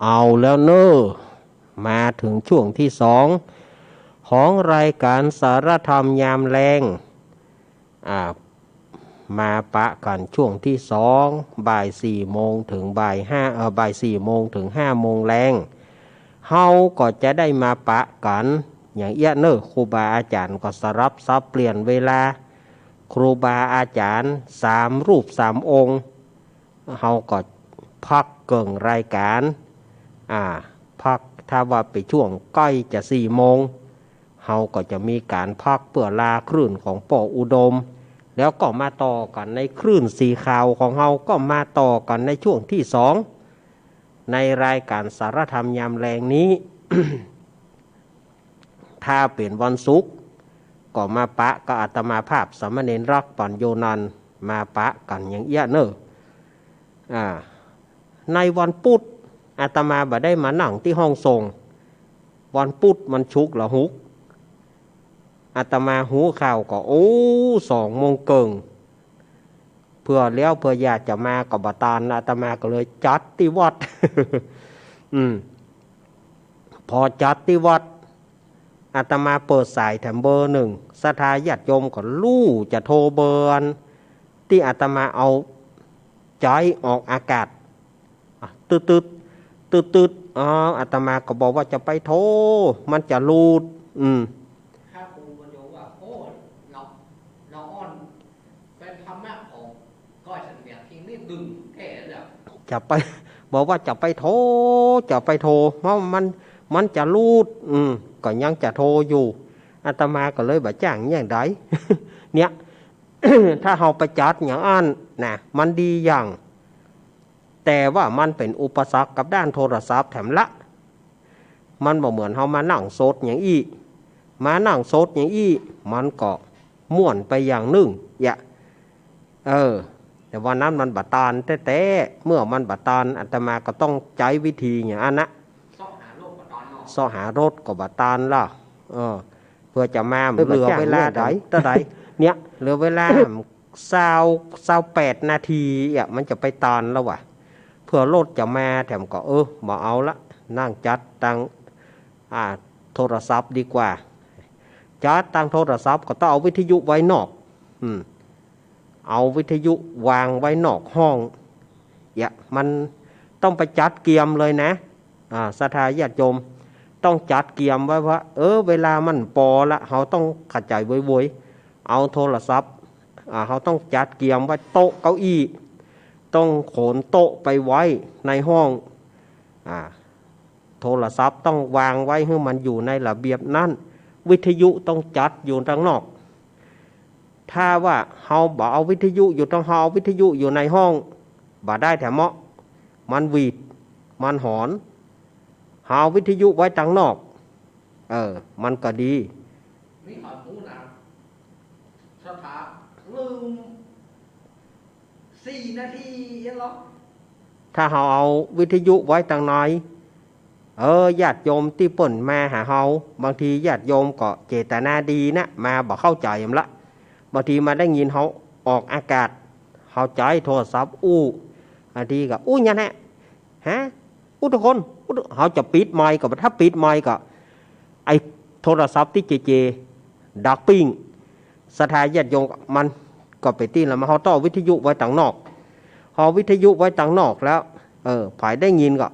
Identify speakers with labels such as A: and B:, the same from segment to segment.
A: เอาแล้วเนอะมาถึงช่วงที่สองของรายการสารธรรมยามแรงอ่ามาปะกันช่วงที่สองบ่ายสี่โมงถึงบ่ายสี่โมงถึง5 โมงแรงเฮาก็จะได้มาปะกันอย่างเอี้ยเนอะครูบาอาจารย์ก็สลับซับเปลี่ยนเวลาครูบาอาจารย์3 รูป 3 องค์เฮาก็พักเกิ่งรายการพักถ้าว่าไปช่วงใกล้จะ4 โมงเฮาก็จะมีการพักเพื่อลาคลื่นของป่ออุดมแล้วก็มาต่อกันในคลื่นสีขาวของเฮาก็มาต่อกันในช่วงที่สองในรายการสารธรรมยามแรงนี้ ถ้าเป็นวันศุกร์ก็มาปะก็อาตมาภาพสามเณรรักปัญโยนันท์มาปะกันอย่างเอี้ยเนอะในวันพุธอาตมาบ่ได้มานั่งที่ห้องส่งวันพุธมันชุกละหุกอาตมาหูข่าวก็2 โมงเกิงเพื่อแล้วเพื่ออยากจะมากับบตานอาตมาก็เลยจัดที่วัด พอจัดที่วัดอาตมาเปิดสายแถมเบอร์1ศรัทธาญาติโยมก็ลู่จะโทรเบอร์ที่อาตมาเอาใจออกอากาศตืดอาตมาก็บอกว่าจะไปโทรมันจะรูด
B: ถ้าครูมันโยว่าเราอ้อนเป็นธรรมะของก้อยสัญญาทิ้งนี่ดึงแค่เลย
A: จะไปบอกว่าจะไปโทรเพราะมันจะรูดก็ยังจะโทรอยู่อาตมาก็เลยบอกจ้างอย่างไร เนี่ย ถ้าเราไปจัดอย่างอันนะมันดีอย่างแต่ว่ามันเป็นอุปสรรคกับด้านโทรศัพท์แถมละมันบ่เหมือนเรามานั่งโซดอย่างอี้มานั่งโซดอย่างอี้มันก็ม่วนไปอย่างหนึ่งแต่ว่านั้นมันบัตานแต่เมื่อมันบัตานอาตมาก็ต้องใช้วิธีอย่างนั้นนะซ่อหารถก็บัตานล่ะเพื่อจะมาเหลือเวลาไหนต่อไหนเนี่ยเหลือเวลา28 นาทีมันจะไปตานแล้ววะเพื่อรถจะมาแถมก็บ่เอาละนั่งจัดตั้งโทรศัพท์ดีกว่าจัดตั้งโทรศัพท์ก็ต้องเอาวิทยุไว้นอกเอาวิทยุวางไว้นอกห้องมันต้องไปจัดเกียมเลยนะศรัทธาญาติโยมต้องจัดเกียมไว้ว่าเวลามันปอละเขาต้องขัดใจไว้เอาโทรศัพท์เขาต้องจัดเกียมไว้โต๊ะเก้าอี้ต้องโขนโต๊ะไปไว้ในห้องโทรศัพท์ต้องวางไว้ให้มันอยู่ในระเบียบนั้นวิทยุต้องจัดอยู่ข้างนอกถ้าว่าเฮาบ่เอาวิทยุอยู่ต้องเฮาเอาวิทยุอยู่ในห้องบ่ได้แถมมันหวีดมันหอนเฮาวิทยุไว้ข้างนอกมันก็ดี
B: นี่หอยหมูนะสถาลืม4 นาทียังหรอ
A: ถ้าเฮาเอาวิทยุไว้ข้างในญาติโยมที่เปิ่นมาหาเฮาบางทีญาติโยมก็เจตนาดีนะมาบ่เข้าใจยำละบางทีมาได้ยินเขาออกอากาศเขาใจโทรศัพท์บางทีก็ยันฮะทุกคนเขาจะปิดไมค์ก็ถ้าปิดไมค์ก็ไอโทรศัพท์ที่เจดักปิ้งสถานญาติโยมมันก็ไปตีแล้วมาเขาต่อวิทยุไว้ต่างนอกเขาวิทยุไว้ต่างนอกแล้วฝ่ายได้ยินก็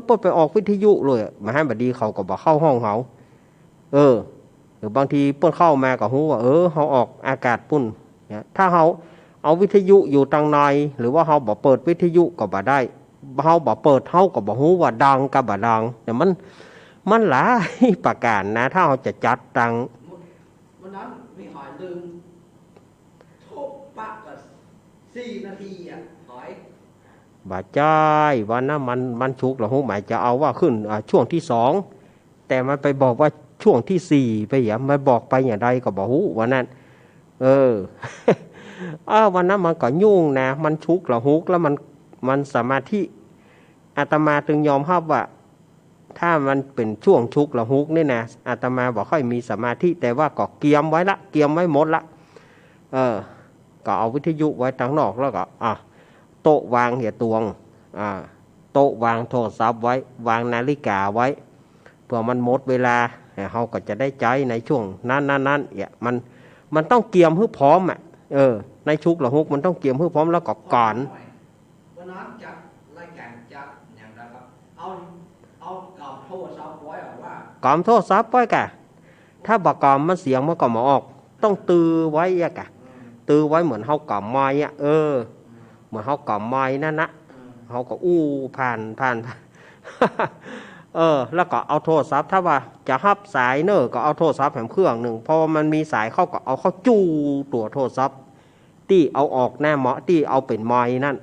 A: เพิ่งไปออกวิทยุเลยมาให้บัดดีเขาก็บอกเข้าห้องเขาหรือบางทีเปิ้นเข้ามาก็ฮู้ว่าเขาออกอากาศปุ่นถ้าเขาเอาวิทยุอยู่ทางในหรือว่าเขาบ่เปิดวิทยุก็บ่ได้เขาบ่เปิดเขาก็บ่ฮู้ว่าดังกับบ่ดังแต่มันหลายประการนะถ้าเขาจะจัดตัง
B: วันนั้นมีหอยลืมโทบปะกับ4 นาทีหอย
A: บ่จ้ายวันนั้นมันชุกแล้วฮู้หมายจะเอาว่าขึ้นช่วงที่2แต่มันไปบอกว่าช่วงที่4ไปมันบอกไปอย่างใดก็บ่ฮู้วันนั้นวันนั้นมันก็ยุ่งนะมันชุกแล้วฮุกแล้วมันสมาธิอาตมาจึงยอมรับว่าถ้ามันเป็นช่วงชุกแล้วฮุกนี่นะอาตมาบ่ค่อยมีสมาธิแต่ว่าก็เกียมไว้หมดละก็เอาวิทยุไว้ทางนอกแล้วก็โต๊ะวางเหี่ยตวง โต๊ะวางโทรศัพท์ไว้วางนาฬิกาไว้เพื่อมันหมดเวลาเราก็จะได้ใจในช่วงนั้นเนี่ยมันต้องเกียมให้พร้อมอ่ะในชุกละฮุกมันต้องเกียมให้พร้อมแล้วก็ก่อน
B: วันนั้นจัดรายการจัดอย่างไรครับเอากล่องโทรศัพท์ไว้หรือว่าก
A: ล่องโทรศัพท์ไว้กะถ้าบอกกล่องมันเสียงมันก็มาออกต้องตือไว้อะกะตือไว้เหมือนเฮากล่อมไม้อ่ะเหมือนเฮากล่อมไม้นั่นนะเฮาก็อู้ผ่านแล้วก็เอาโทรศัพท์ถ้าว่าจะฮับสายเนอก็เอาโทรศัพท์แผ่นเครื่องหนึ่งพอมันมีสายเข้าก็เอาเข้าจูตัวโทรศัพท์ที่เอาออกหน้าเหมาะที่เอาเป็นไม้นั่น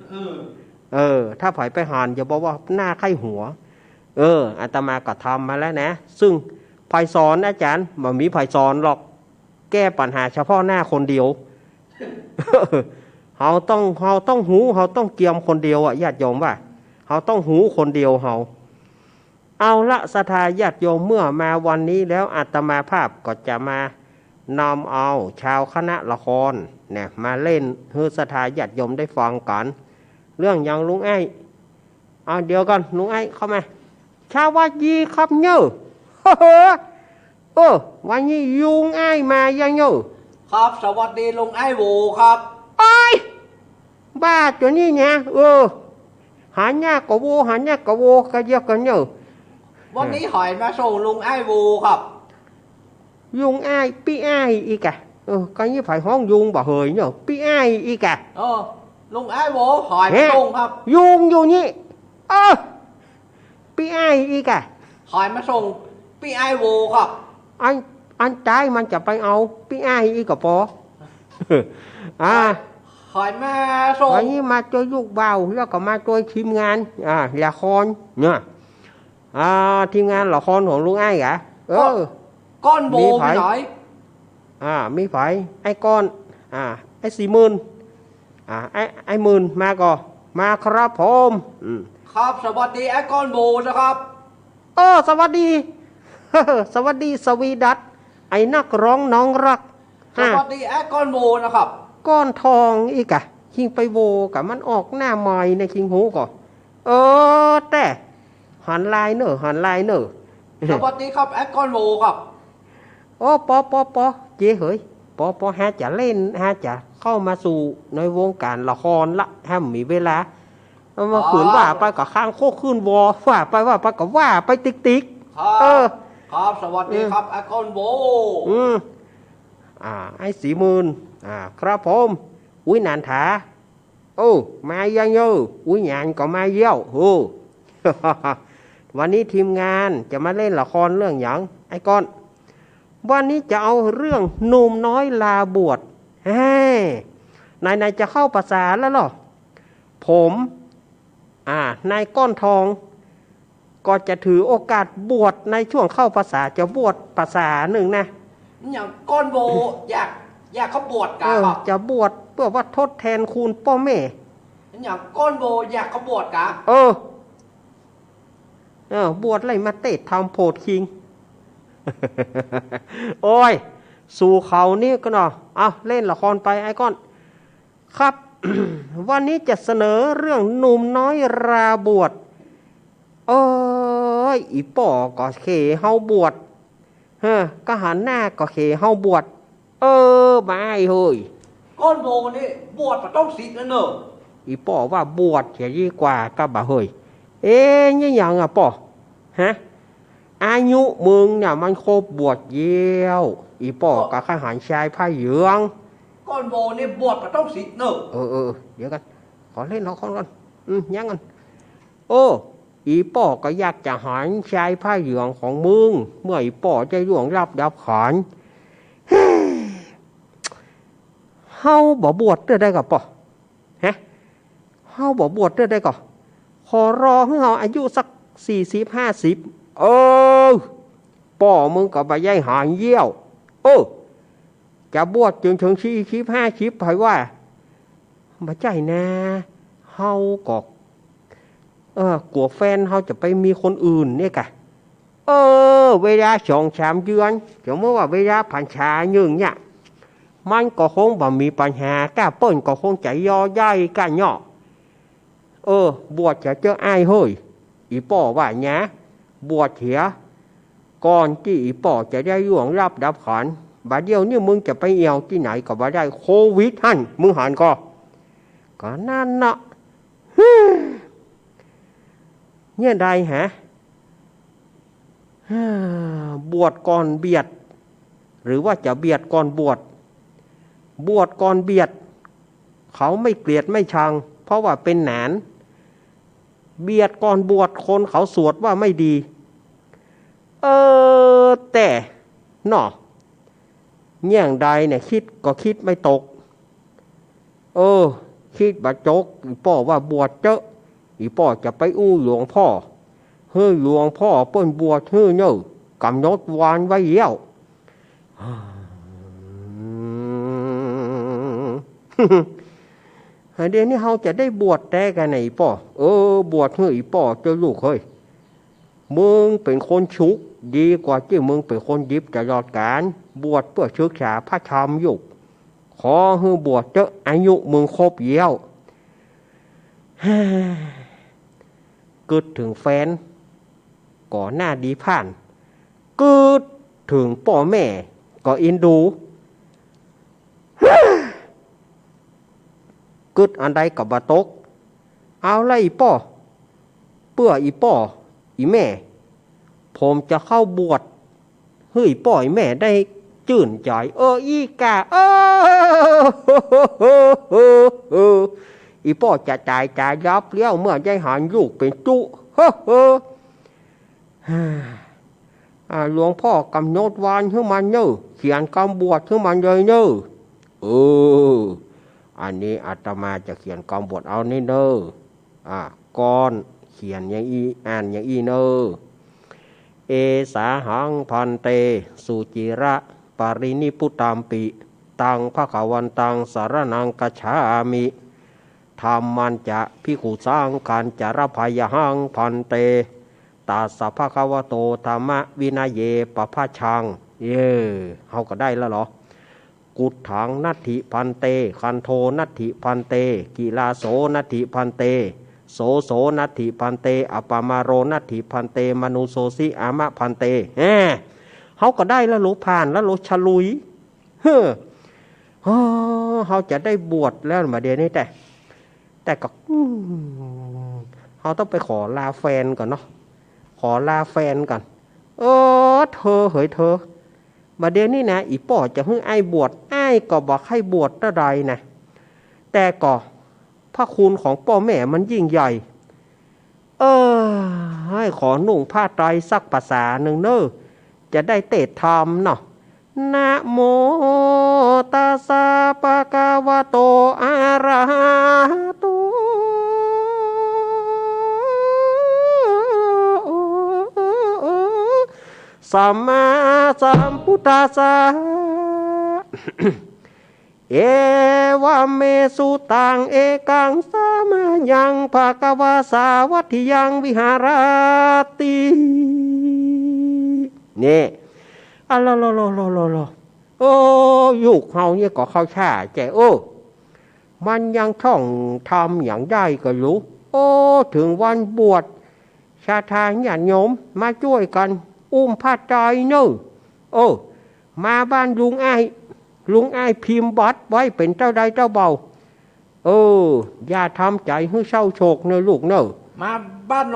A: ถ้าไผไปหานจะบอกว่าหน้าไข้หัวอาตมาก็ทำมาแล้วนะซึ่งไผสอนอาจารย์มันมีไผสอนหรอกแก้ปัญหาเฉพาะหน้าคนเดียวเขาต้องหูเขาต้องเกียมคนเดียวอ่ะญาติโยมว่าเขาต้องหูคนเดียวเขาเอาละศรัทธาญาติโยมเมื่อมาวันนี้แล้วอาตมาภาพก็จะมานำเอาชาวคณะละครเนี่ยมาเล่นให้ศรัทธาญาติโยมได้ฟังกันเรื่องอย่างลุงไอ้เอาเดี๋ยวกันลุงไอ้เข้ามาชาววัดยีครับเนอะวันนี้ยุงไอ้มายังเนอะ
B: ครับสวัสดีลุงไอ้โวครับ
A: ไอ้บ้าตัวนี้เนี่ยหายากกว่าโวหายากกว่าโวก็เยอะกันเนอะ
B: วันนี้หอยมาส่งลุงไอ้โวครับ
A: ยุงไอ้พี่ไอ้อีกอะก็như phảiฮ้องยุงบ่เหยเนอะพี่ไอ้อีกอะ
B: ลุงไอ้โวหอยมาส่งครับ
A: ยุงอยู่นี่พี่ไอ้อีกอะ
B: หอยมาส่งพี่ไอ้โวครับ
A: อันใจมันจะไปเอาพี่ไอ้อีกก็พอ
B: หอยมาส่ง
A: วันนี้มาช่วยลูกเบาแล้วก็มาช่วยทีมงานละครเนี่ยทีมงานละครของลุงไอ้กะ
B: ก้อนโบมีไผ
A: มีไผไอ้ก้อนไอ้40,000ไอ้หมื่นมาก่อมาครับผม
B: ครับสวัสดีไอ้ก้อนโบนะครับ
A: สวัสดีสวัสดีสวีดัตไอ้นักร้องน้องรัก
B: สวัสดีไอ้ก้อนโบนะครับ
A: ก้อนทองอีกอะคิงไปโวกับมันออกหน้าใหม่ในคิงหูก่อนแต่หันลายเนอะ
B: สวัสดีครับไอ้ก้อนโบครับ
A: ปอเจ๊เฮ้ยปอฮะจะเล่นฮะจะเข้ามาสู่ในวงการละครละห้ามมีเวลามาขืนว่าไปกับข้างโคขึ้นวอว่าไปกับว่าไปติ๊ก
B: ครับสวัสดีครับไอ้ก้อนโบ
A: ไอ้40,000ครับผมอุ้ยนานถามายังเยอะอุ้ยงานก็มาเยี่ยววันนี้ทีมงานจะมาเล่นละครเรื่องหยังไอ้ก้อนวันนี้จะเอาเรื่องหนุ่มน้อยลาบวชนายจะเข้าภาษาแล้วหรอผมนายก้อนทองก็จะถือโอกาสบวชในช่วงเข้าภาษาจะบวชภาษาหนึ่งนะ
B: อย่างก้อนโบอยากเขาบวชกัน
A: จะบวชเพื่อว่าทดแทนคุณพ่อแม่
B: อย่างก้อนโบอยากเขาบวชกัน
A: บวชอะไรมาเตะทำโพดคิงโอ้ยสู่เขานี่ก็เนาะเอาเล่นละครไปไอ้ก้อนครับ วันนี้จะเสนอเรื่องหนุ่มน้อยราบวชอีป่อก็เขเฮาบวชก็หันหน้าก็เขเฮาบวชมาไอ้เฮ้ย
B: ก้อนโบนี่บวชมันต้องศีลนะเนอะ
A: อีป่อว่าบวชเสียดีกว่าก็บ่าเฮ้ยนี่ยังอ่ะป่ออายุมึงเนี่ยมันครบบวชเยี่ยวอีป่อกับข้าหารชายผ้าเหลือง
B: ก้อนโบนี่บวชมันต้องศีลเนอะ
A: เดี๋ยวกันขอเล่นละครก่อนยังกันอีป่อก็อยากจะหารชายผ้าเหลืองของมึงเมื่ออีป่อจะล่วงรับดับขานเฮาบ่บวชได้กับป่อเฮาบ่บวชได้กับขอรอให้เฮาอายุสัก40-50ป่อมึงก็ไปย่ายหางเยี่ยวจะบวชจนถึง40-50ไปว่าบ่ใจนะเฮาก็กลัวแฟนเฮาจะไปมีคนอื่นเนี่ยกะเวลา2-3 เดือนสมมติว่าเวลาผ่านชาอย่างเนี่ยมันก็คงบ่มีปัญหาก้าเปิ้นก็คงใจย่อใหญ่ก้าย่อ บวชจะเจอไอ้เฮ้ยอีป่อว่าเนี้ยบวชเถียก่อนที่อีป่อจะได้ล่วงรับดับขันบัดเดียวนี่มึงจะไปเอวที่ไหนก็บ่ได้โควิดท่านมึงหันก็นั่นนะเนี่ยใดฮะบวชก่อนเบียดหรือว่าจะเบียดก่อนบวชก่อนเบียดเขาไม่เกลียดไม่ชังเพราะว่าเป็นหนานเบียดก่อนบวชคนเขาสวดว่าไม่ดีแต่เนาะอย่างใดเนี่ยคิดก็คิดไม่ตกคิดบาจกอีป่อว่าบวชเจอะอีป่อจะไปอู้หลวงพ่อเฮ้ยหลวงพ่อเปิ้นบวชเฮ้ยเนอะกำหนดวานไว้เยี่ยวเดี๋ยวนี้เขาจะได้บวชแต่กันไหนป่อบวชเฮ้ยป่อเจ้าลูกเฮ้ยมึงเป็นคนชุกดีกว่าที่มึงเป็นคนดิบตลอดกาลบวชเพื่อศึกษาพระธรรมอยู่ขอให้บวชเจ้าอายุมึงครบเยี่ยวกึดถึงแฟนก่อนหน้าดีผ่านกึดถึงพ่อแม่ก็อินดูกึดอันใดกับบาตกเอาละอีป่อเปื่ออีป่ออีแม่ผมจะเข้าบวชเฮ้ยป่ออีแม่ได้จื่นใจอีกาอีป่อจะจ่ายยับเลี้ยวเมื่อได้หันลูกเป็นจุหลวงพ่อกำหนดวานให้มันเนอะเขียนคำบวชให้มันเลยเนอะอันนี้อาตมาจะเขียนคำบวชเอานี่เนอะก่อนเขียนอย่างอีอ่านอย่างอีเนอะเอสาหังพันเตสุจิระปรินิพุตามปิตังภะคะวันตังสารนังกัจฉามิธรรมันจะภิกขุสังขันจารพายหังพันเตตัสสะภะคะวะโตธรรมวินัยเยปะภะชังเขาก็ได้แล้วเหรอกุฏถังนัตถิพันเตคันโทนัตถิพันเตกิลาโสนัตถิพันเตโสนัตถิพันเตอปมาโรนัตถิพันเตมนุโสสิอามะพันเตเขาก็ได้แล้วรู้ผ่านแล้วรู้ฉลุยเขาจะได้บวชแล้วมาเดี๋ยวนี้แต่ก็เขาต้องไปขอลาแฟนก่อนเนาะขอลาแฟนก่อนเธอเฮ้ยเธอมาเดี๋ยวนี้นะอีป่อจะให้ไอ้บวชไอ้ก็บอกให้บวชอะไรนะแต่ก็พระคุณของพ่อแม่มันยิ่งใหญ่ให้ขอนุ่งผ้าไตรสักภาษาหนึ่งเนอะจะได้เตะธรรมเนาะนะโมตัสสะภะคะวะโตอะระหะโตสัมมาสัมพุทธัสสะเอวะเมสุตังเอกังสามายังภะคะวะสาวัตถิยังวิหารตินี่ยุคเฮาเนี่ยก็เข้าช้าใจมันยังท่องทำอย่างได้ก็รู้ถึงวันบวชชาทางญาติโยมมาช่วยกันอุ้มผ้าไตรเนอะมาบ้านลุงไอ้พิมพ์บัตรไว้เป็นเจ้าใดเจ้าเบาอย่าทำใจให้เศร้าโศกเนอะลูกเนอะ
B: มาบ้าน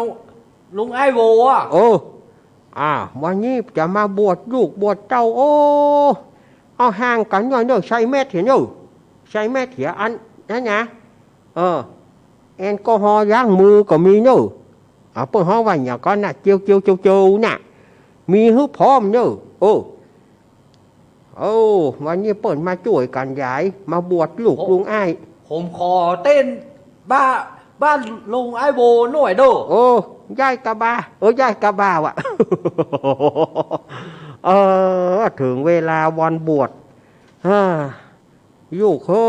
B: ลุงไอ้โว
A: วันนี้จะมาบวชลูกบวชเจ้าเอาห่างกันหน่อยเนอะใช้แม่เถียนอยู่ใช้แม่เถียอันนั่นนะแอลกอฮอล์ล้างมือก็มีเนอะเปิ้ลห้องว่าอย่างก็น่ะเจียวน่ะมีฮึพร้อมเนอะวันนี้เปิ้ลมาช่วยกันย้ายมาบวชลูกลุงไอ้
B: ผมขอเต้นบ้านลุงไอ้โวหน่อยเด้
A: ย้ายกะบาย้ายกะบาว่ะถึงเวลาวันบวชลูกเฮ้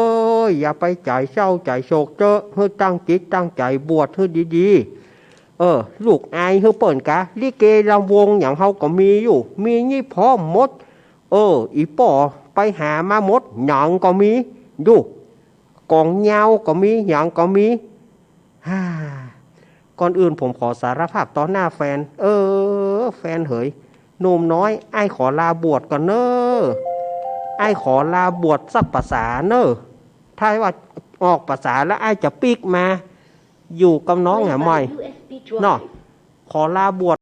A: ยอย่าไปใจเศร้าใจโศกเจอให้ตั้งจิตตั้งใจบวชให้ดีๆลูกไอ้ให้เปิ้ลกะลิเกลำวงอย่างเฮาก็มีอยู่มีนี่พร้อมหมดอีป่อไปหามาหมดหยังก็มีดูกองเหยาก็มีหยังก็มี ฮ่าก่อนอื่นผมขอสารภาพต่อหน้าแฟน แฟนเหยหนุ่มน้อยไอ้ขอลาบวชก่อนเนอะไอ้ขอลาบวชสักภาษาเนอะถ้าว่าออกภาษาแล้วไอ้จะปีกมา อยู่กับน้องแหมไม่เนาะขอลาบวช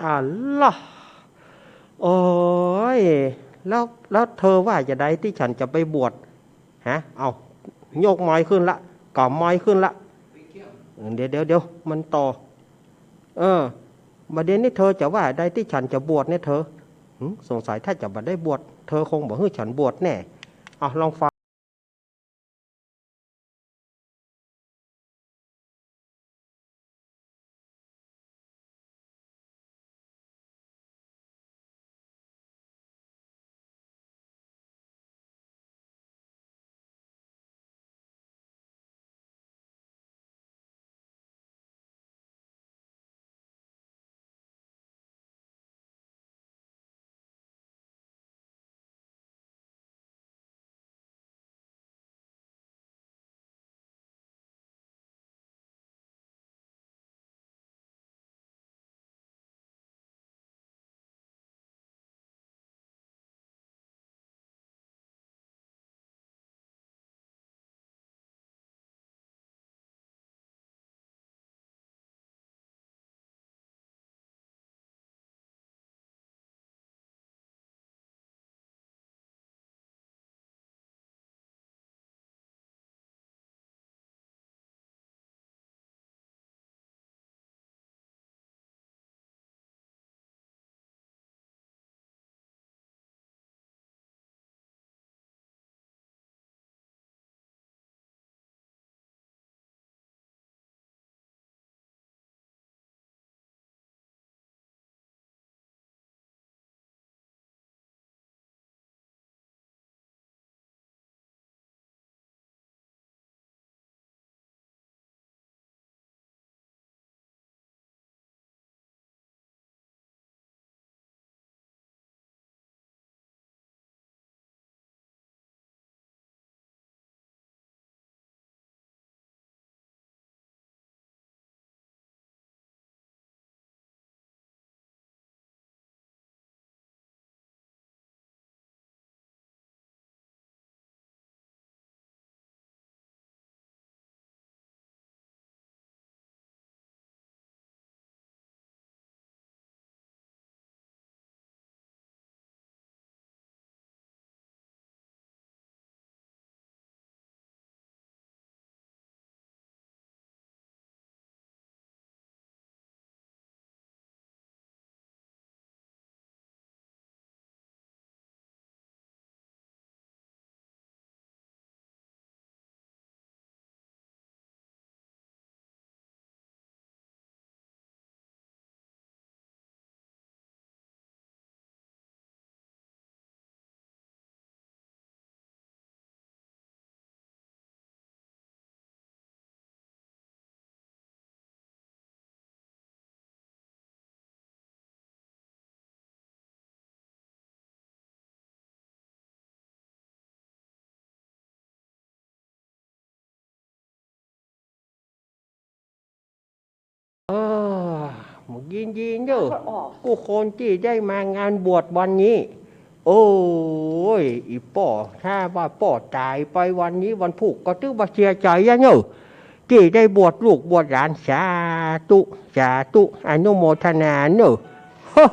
A: อ่าล่ะโอ้ยแล้วเธอว่าจะได้ที่ฉันจะไปบวชฮะเอาโยกไม้ขึ้นละก่อไม้ขึ้นละเดี๋ยวมันต่อเออประเด็นนี้เธอจะว่าได้ที่ฉันจะบวชเนี่ยเธอสงสัยถ้าจะบัดได้บวชเธอคงบอกให้ฉันบวชแน่เอาลองฟัง ยินดีเนอะกูคนที่ได้มางานบวชวันนี้โอ้ยอีป่อถ้าว่าป่อตายไปวันนี้วันพุธก็ถือว่าเสียใจอะเนอะที่ได้บวชลูกบวชหลานสาธุอนุโมทนาเนอะเฮ้อ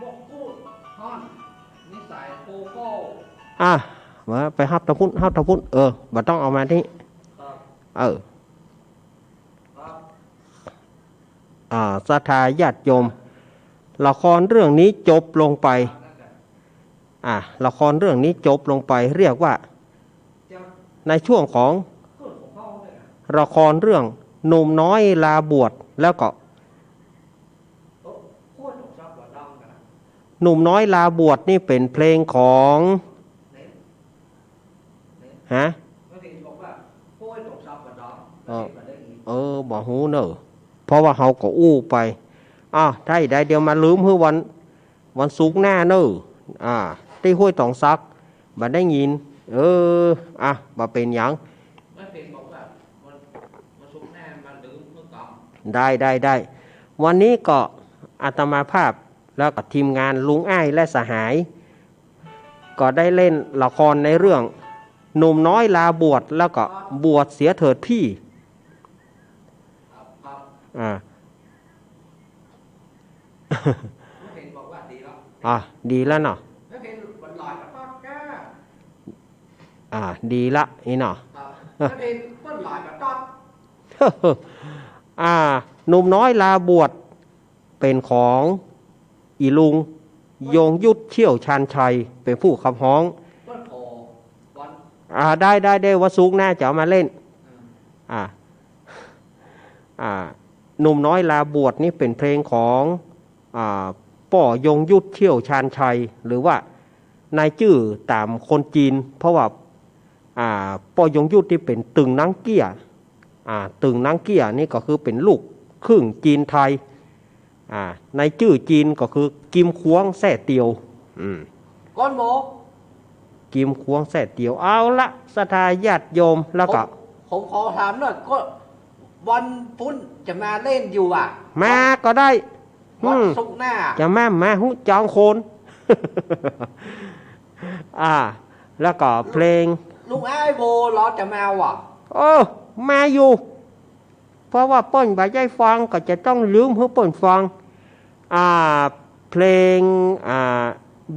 B: บอกพูดท่อนนิสัยโกโก้
A: มาไปฮับตะพุ่นบ่ต้องเอามาที่
B: ครับ ครับ
A: ศรัทธาญาติโยมละครเรื่องนี้จบลงไปละครเรื่องนี้จบลงไปเรียกว่าในช่วงของละครเรื่องหนุ่มน้อยลาบวชแล้วก็หนุ่มน้อยลาบวชนี่เป็นเพลงของฮะบอกหูเนอะเพราะว่าเขาก็อู้ไปได้เดี๋ยวมาลืมเพื่อวันศุกร์หน้าเนอะที่ห้วยตองซักบัดได้ยินบ่เป็นหยังได้วันนี้ก็อาตมาภาพแล้วก็ทีมงานลุงอ้ายและสหายก็ได้เล่นละครในเรื่องหนุ่มน้อยลาบวชแล้วก็บวชเสียเถิดพี่ดีแล้วเนาะดีละนี่เนาะหนุ่มน้อยลาบวชเป็นของอีลุงยงยุทธเชี่ยวชาญชัยเป็นผู้ขับฮ้องได้วัสุกหน้าจะเอามาเล่นหนุ่มน้อยลาบวชนี่เป็นเพลงของป่อยงยุทธเชี่ยวชาญชัยหรือว่านายจื่อตามคนจีนเพราะว่าป่อยงยุทธที่เป็นตึงนังเกี้ยตึงนังเกี้ยนี่ก็คือเป็นลูกครึ่งจีนไทยในจื่อจีนก็คือกิมควงแส่เตียว
B: ก้อนโม
A: กิมควงแส่เตียวเอาละศรัทธาญาติโยมแล้วก็
B: ผมขอถามหน่อยก็วันพุธจะมาเล่นอยู่
A: มาก็ได้
B: วันศุกร์หน้า
A: จะมาจองโคนแล้วก็เพลง
B: ลุงไอ้โบเราจะมา
A: มาอยู่เพราะว่าเปิ้นบ่ได้ฟังก็จะต้องลืมเพื่อเปิ้นฟังเพลง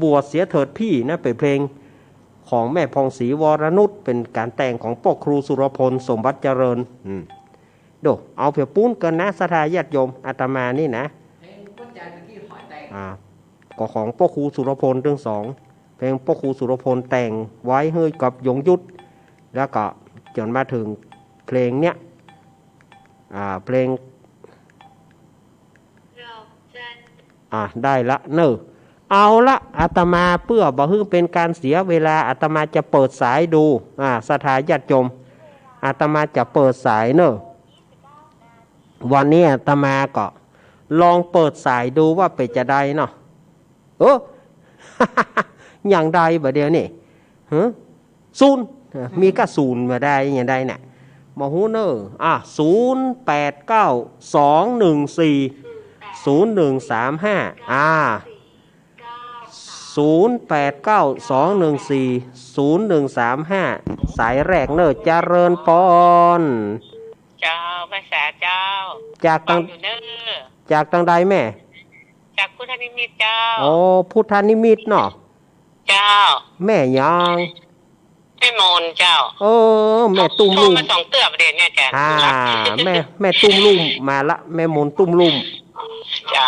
A: บวชเสียเถิดพี่นะเป็นเพลงของแม่พองศรีวรนุชเป็นการแต่งของพ่อครูสุรพลสมบัติเจริญเอาเผื่อปุ้นกันนะศรัทธาญาติโยมอาตมานี่นะก็ของพ่อครูสุรพลเรื่อง2เพลงพ่อครูสุรพลแต่งไว้ให้กับยงยุทธแล้วก็จนมาถึงเพลงเนี้ยเพลงได้ละเนอะเอาละอาตมาเพื่อบ่ให้เป็นการเสียเวลาอาตมาจะเปิดสายดูศรัทธาญาติโยมอาตมาจะเปิดสายเนอะวันนี้อาตมาก็ลองเปิดสายดูว่าเป็นจะได้เนาะอย่างใดบ่เดียวนี่ศูนย์มีก็ศูนย์มาได้อย่างใดเนี่ยมาหูเนอ0892140135 สายแรกเนอเจริญปอน
C: เจ้าภาษาเจ้า
A: จากตังใดแม่
C: จากพุทธนิมิตเจ้า
A: พุทธนิมิตเนาะ
C: เจ้า
A: แม่ยัง
C: แม่มนเจ้า
A: แม่ตุ้มลุ่ม
C: มา2เตื้อประเด็นเนี่ยจ้ะ
A: แม่ตุ้มลุ่มมาละแม่มนตุ้มลุ่ม
C: เจ้า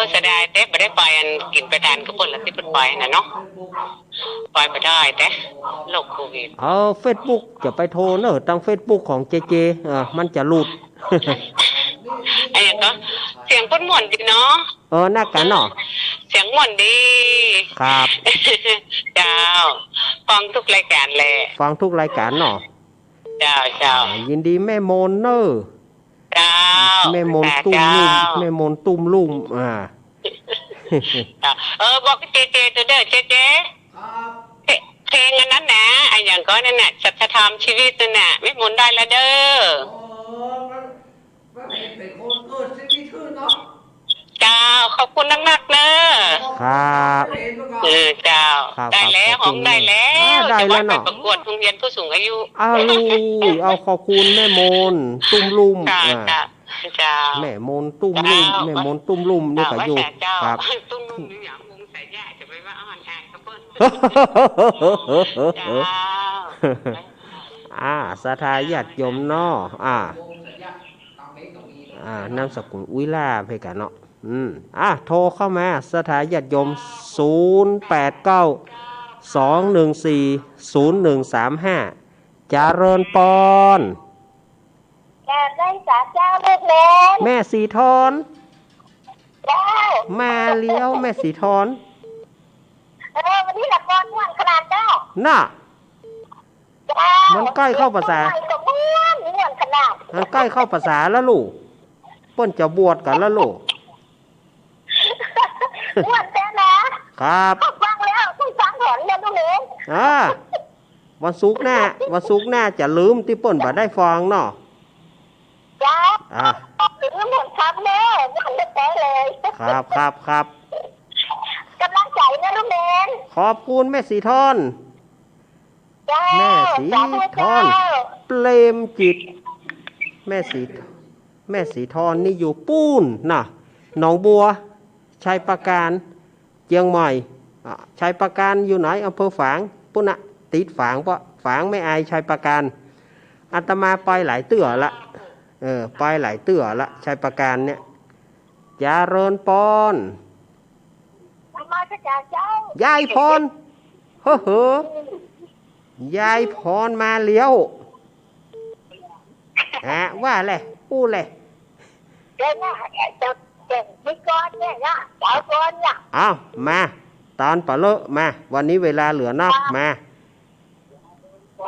C: เสียดายแต่ไม่ได้ไปกินไปทานก็คนละที่ไปนะเนาะไปไม่ได้แต่โรคโควิด
A: Facebook จะไปโทรเนอะทาง Facebook ของเจมันจะหลุด
C: ไอ้ก็เสียงก้นหม่วนดีเนาะ
A: น่ากันเนาะ
C: เสียงหม่วนดี
A: ครับ
C: เจ้าฟังทุกรายการเลย
A: ฟังทุกรายการเนาะ
C: เจ้า
A: ยินดีแม่มนเนอะ
C: เจ้า
A: แม่มนตุ้มลุ่มแม่มนตุ้มลุ่ม
C: บอกเจตัวเด้อเจเพลงอันนั้นนะไอ้อย่างก็นั่นน่ะสัจธรรมชีวิตนั่นน่ะไม่หมุนได้แล้วเด้อ
B: เป็นคนชีวิตขึ้นเนาะ
C: คุณนักๆเนอะ
A: ครับ
C: เจ้า
A: ครับ
C: ได้แล้ว
A: ข
C: ห
A: อบ
C: อ
A: คุ
C: ม
A: ณ
C: ได้แล้ว
A: ได้
C: จะ
A: แล้
C: ว่าว ไป
A: เนาะ
C: ประกวดโรงเรียนผู้สูงอายุ
A: เอาลูกเอาขอบคุณแม่มนตุ้มลุ่ม
C: ค่ะเจ้า
A: แม่มนตุ้มลุ่มแม่มนตุ้มลุ่มนี่ก็
C: ว่า
A: อยู่
C: แสเจ้า
A: ครับ
C: ตุ้มนุ่มนี่อย่างวงสายแย่จะไปว่าอ่อนแอกับเปิ้ลเจ้า
A: สาธาญาติโยมเนาะนามสกุลอุ้ยล่าเพกันเนาะโทรเข้ามาสถาญาติโยม0892140135เจริญปอน
D: การได้สาเจ้าลูกเล่น
A: แม่สีทอน
D: เจ้า
A: มาเลี้ยวแม่สีทอน
D: วันนี้ละครม่วนขนาดเจ้า
A: น่ะ
D: เจ้า
A: มันใกล้เข้าภาษา
D: ก็ม่วนขนาด
A: มันใกล้เข้าภาษาแล้วลูกเปิ้นจะบวชกันแล้วลูก
D: ม่วนแท้นะครับ ฟังแล้วต้องฟังถอนเนี่ยลูกเล่น
A: วันศุกร์หน้าจะลืมที่เปิ้นบ่ได้ฟังเนาะ
D: เจ้าหรือหมดคำแน่ม่วนแท้เลย
A: ครับ
D: กำลังใจนะลูกเล่น
A: ขอบคุณแม่สีทอน
D: เจ้า
A: แม่สีทอน เปรมจิต แม่สีทอนนี่อยู่ปูนน่ะหนองบัวชัยปราการเชียงใหม่ชัยปราการอยู่ไหนอำเภอฝางปุ่นน่ะติดฝางปะฝางไม่อายชัยปราการอาตมาไปหลายเตื้อละไปหลายเตื้อละชัยปราการเนี่ยเจริญปอน
D: มาจากเจ้าย
A: ายพรเฮ้อยายพรมาเลี้ยวว่าเลยพูดเลย
D: เจ้าน่ะจะเก่งไม่ก้อนเนี่ยนะเจ้าก้อนเนี่ย
A: เอามาตอนปะเลอะมาวันนี้เวลาเหลือนอกมา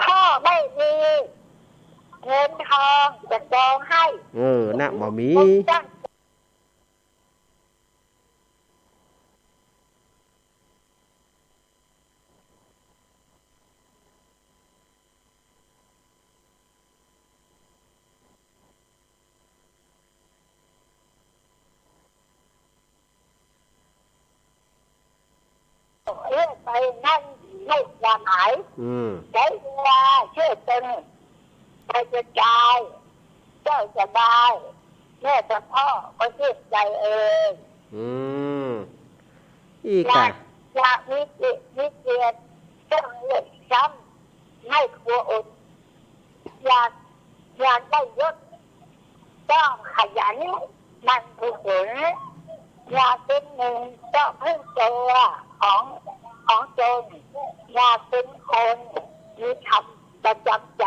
D: พ่อไม่มีเงินทองจะจองให้
A: น่ะบ่มี
D: ผมตั้งเรื่องไปนั่นไม่ความหมายใช้เวลาเชื่อตึงไปกระจายเจ้าสบายแม่กับพ่อก็เชื่อใจเอง
A: อีกอ่ะ
D: อยากมีจิตมีเกียรติต้องเลือกซ้ำไม่กลัวอดอยากได้ยศต้องขยันมันผู้ผลอยากเป็นหนึ่งต้องพึ่งตัวของตนอยากเป็นคนมีธรรมประจำใจ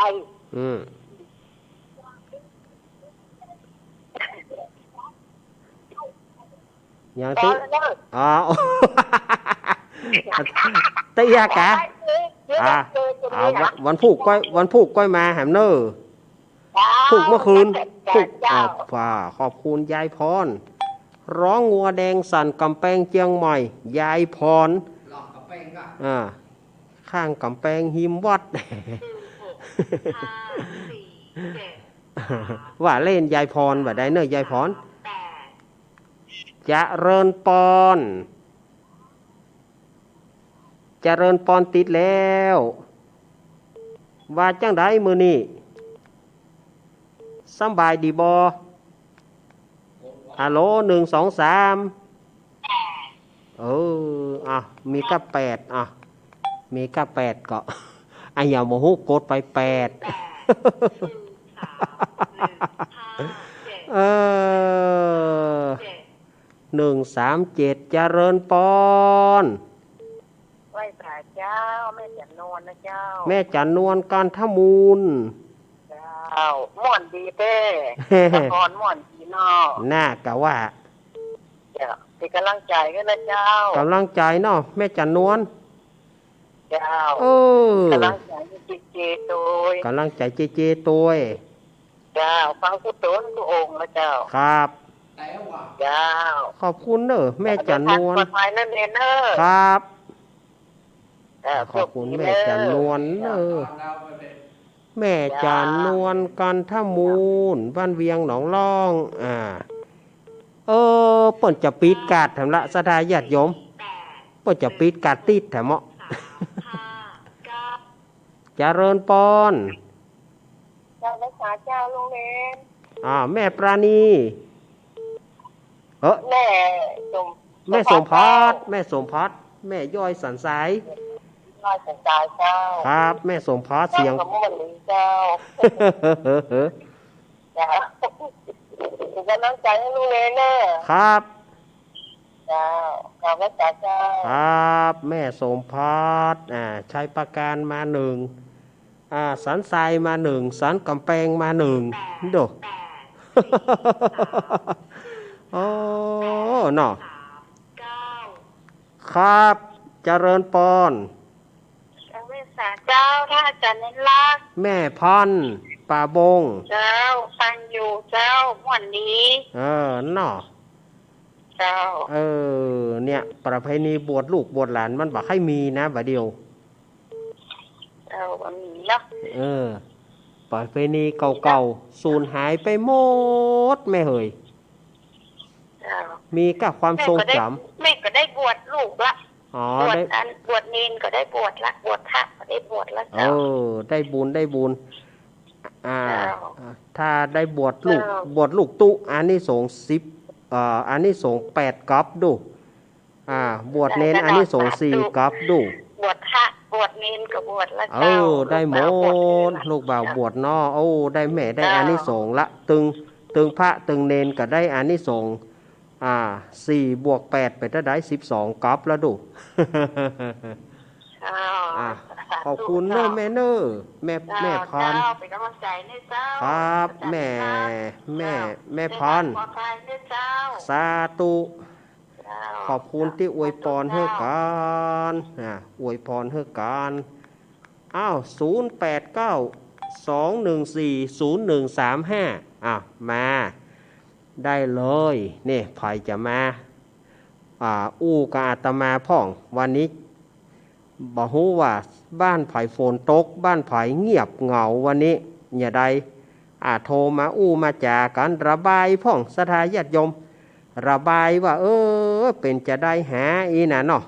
A: อย่างที่เตี้ยกะวันผูกก้อยมาแหมเนอผูกเมื่อคืนผูกฝ่าขอบคุณยายพรร้องงัวแดงสั่นกำแพงเจียงใหม่ยายพรข้างกำแพงหิมวัดว่าเล่นยายพรว่าได้เนอะยายพรเจริญปอนติดแล้วว่าจังไดมือนี่สำบายดีบอฮัลโหล1 2 3มีกับ8มีกับ8ก็อย่าโมโหกดไป8 137เจริญปอน
D: ไหว้พระเจ้าแม่จันนวลนะเจ้า
A: แม่จันนวลการทมูล
D: เจ้าม่วนดีเต้พรม่วนดีนอก
A: น่ากะว่า
D: เจ้าเป็นกำลังใจกันนะเจ้าก
A: ำลังใจเนาะแม่จันนวล
D: เจ้ากำลังใจเจตัว
A: กำลังใจเจตัว
D: เจ้าฟังพุทโธทุกองค์นะเจ้า
A: ครับ
D: เจ้า
A: ขอบคุณเนอะแม่จันนวล
D: นั่นเองเนอะ
A: ครับขอบคุณแม่จันนวลเนอะแม่จันนวลกันทมูลบ้านเวียงหนองล่อง เปิ่นจะปิดกาดแถมละสถาญาติโยมเปิ่นจะปิดกาดติดแถมเหมาะ เจริญปอน
D: เจ้าภาษาเจ้าโรงเรียน
A: แม่ปราณี
D: แม่สม
A: แม่สมพัดแม่สมพัดแม่ย่อยสันสาย
D: ย่อยสันสายเจ้า
A: ครับแม่สมพัดเสียง
D: ขมันเจ้าจ้าเป็นกำลังใจให้โรงเรียนเนอะ
A: ครับ
D: เจ้าขอบพระเจ้า
A: ครับแม่สมพัดใช้ประการมาหนึ่งสันทรายมาหนึ่งสันกำแพงมาหนึ่งดูโอ้เนาะครับเจริญปอน
D: แม่สาเจ้าท่าจันทร์รัก
A: แม่พันป่าบง
D: เจ้าฟังอยู่เจ้าวันนี้
A: เนาะ
D: เจ้า
A: เนี่ยประเพณีบวชลูกบวชหลานมันบอกให้มีนะบัดเดียว
D: วันนี้เนาะ
A: ประเพณีเก่าๆสูญหายไปหมดแม่เฮยมีกับความทรงจ
D: ำแม่ก็ได้บวชลูกละบวชอันบวชเนนก็ได้บวชละบวชพระก็ได้บวชละ
A: ได้บุญได้บุญถ้าได้บวชลูกตุอันนี้สง10อันนี้สง8กัปดูบวชเนนอันนี้สง4กัปดู
D: บวชพระบวชเนนก็บวชละ
A: ได้หมดลูกบ่าวบวชนอได้แม่ได้อานิสงส์ละตึงพระตึงเนนก็ได้อานิสงส์4 บวก 8ไปถ้าได้12กัปแล้วดูขอบคุณเนอะแม่เนอะแม่พร
D: เป็นกำลังใจให้เจ้า
A: ครับแม่พรสาธุขอบคุณที่อวยพรให้กันอวยพรให้กัน089-214-0135มาได้เลยนี่ไผจะมากับอาตมาพ่องวันนี้บอกฮู้ว่าบ้านไผ่ฝนตกบ้านไผ่เงียบเหงาวันนี้อย่าใดโทรมามาจากันระบายพ่องสถาญาติโยมระบายว่าเป็นจะได้หาอีน่ะเนาะ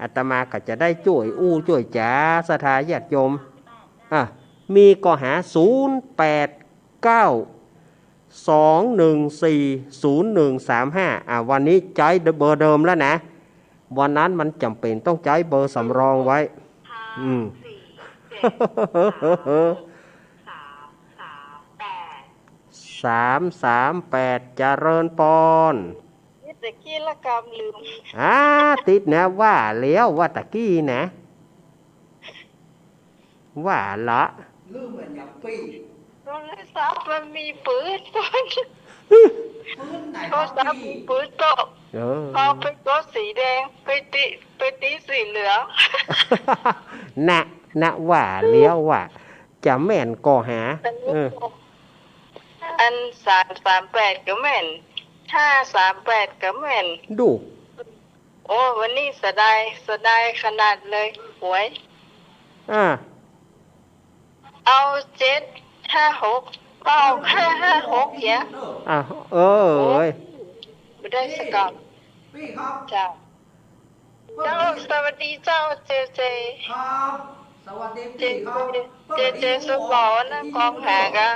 A: อาตมาก็จะได้ช่วยช่วยจ๋าสถาญาติโยมมีก็หา089-214-0135วันนี้ใช้เบอร์เดิมแล้วนะวันนั้นมันจำเป็นต้องใช้เบอร์สำรองไว้338เจริญปอน
D: ตะกี้ละกำลืม
A: ติดนะว่าแล้วว่าตะกี้นะว่าละ
B: ลืมเหมือนอย่างปี
D: โทรศัพท์มันมีปืนโทรศัพท์มีปืนโตพอไปกดสีแดงไปตีสีเหลือง
A: นะว่าแล้วว่าจะแม่นก่อหา
D: อัน338ก็แม่น538ก็แม่น
A: ดู
D: วันนี้เสียดายขนาดเลยหวยเอา756เอา556เนี่ยไม่ได้สักกำ
B: พี่ครับ
D: เจ้าสวัสดีเจ้าเจ
B: ครับสวัสดีพี่ครับ
D: เจสุบอนะกองหากะ